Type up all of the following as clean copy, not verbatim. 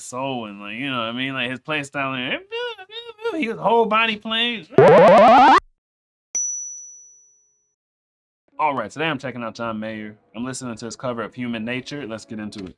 soul and like, you know what I mean? Like his play style and he was whole body playing. All right, today I'm checking out John Mayer. I'm listening to his cover of Human Nature. Let's get into it.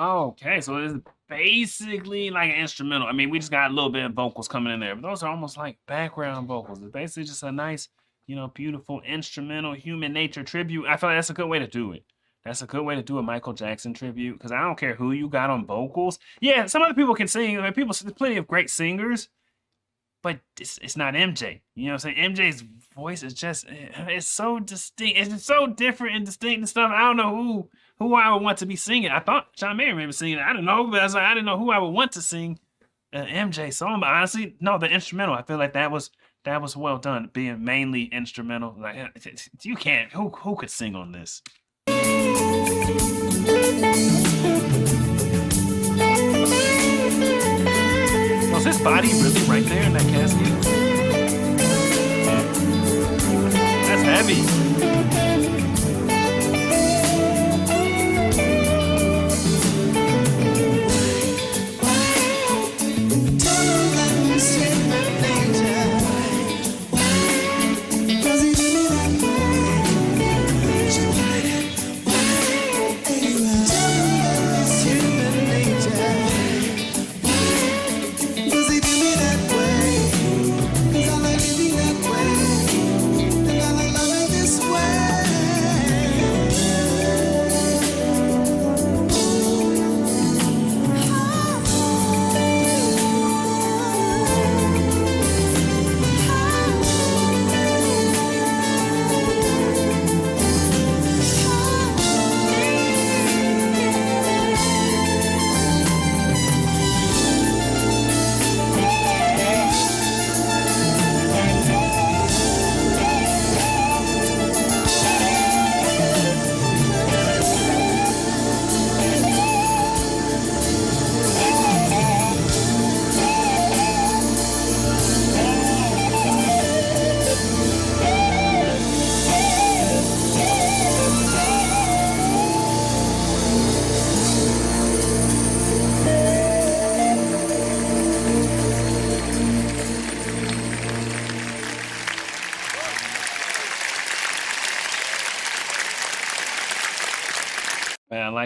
Okay, so it's basically like an instrumental. I mean, we just got a little bit of vocals coming in there, but those are almost like background vocals. It's basically just a nice, you know, beautiful instrumental Human Nature tribute. I feel like that's a good way to do it. That's a good way to do a Michael Jackson tribute, because I don't care who you got on vocals. Yeah, some other people can sing. There's plenty of great singers, but it's not MJ. You know what I'm saying? MJ's voice is just, it's so distinct. It's so different and distinct and stuff. I don't know who I would want to be singing. I thought John Mayer may be singing it. I don't know, but I didn't know who I would want to sing an MJ song. But honestly, no, the instrumental. I feel like that was well done, being mainly instrumental. Like you can't. Who could sing on this? Was his body really right there in that casket? That's heavy.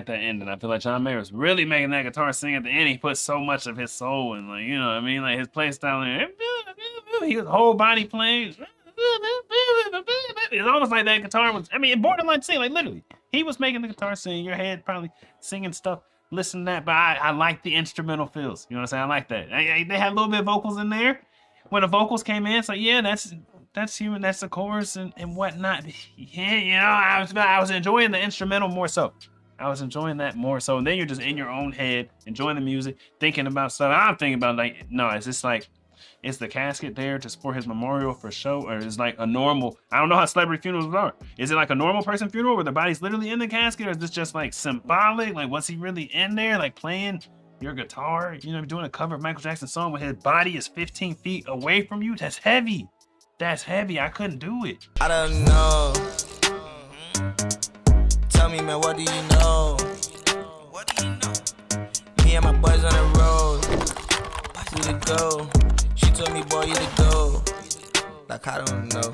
like that ending. I feel like John Mayer was really making that guitar sing at the end. He put so much of his soul in, like, you know what I mean? Like his play style, he was whole body playing. It's almost like that guitar was, I mean, borderline sing, like literally. He was making the guitar sing, your head probably singing stuff, listen to that, but I like the instrumental feels. You know what I'm saying? I like that. They had a little bit of vocals in there. When the vocals came in, it's like, yeah, that's human, that's the chorus and whatnot. Yeah, you know, I was enjoying the instrumental more so. I was enjoying that more so. And then you're just in your own head, enjoying the music, thinking about stuff. I'm thinking about like, no, is this like, is the casket there to support his memorial for show? Or is like a normal, I don't know how celebrity funerals are. Is it like a normal person funeral where the body's literally in the casket? Or is this just like symbolic? Like, was he really in there? Like playing your guitar, you know, doing a cover of Michael Jackson's song when his body is 15 feet away from you? That's heavy. That's heavy. I couldn't do it. I don't know. Tell me, man, what do you know? What do you know? Me and my boys on the road. You to go. She told me, boy, you to go. Like, I don't know.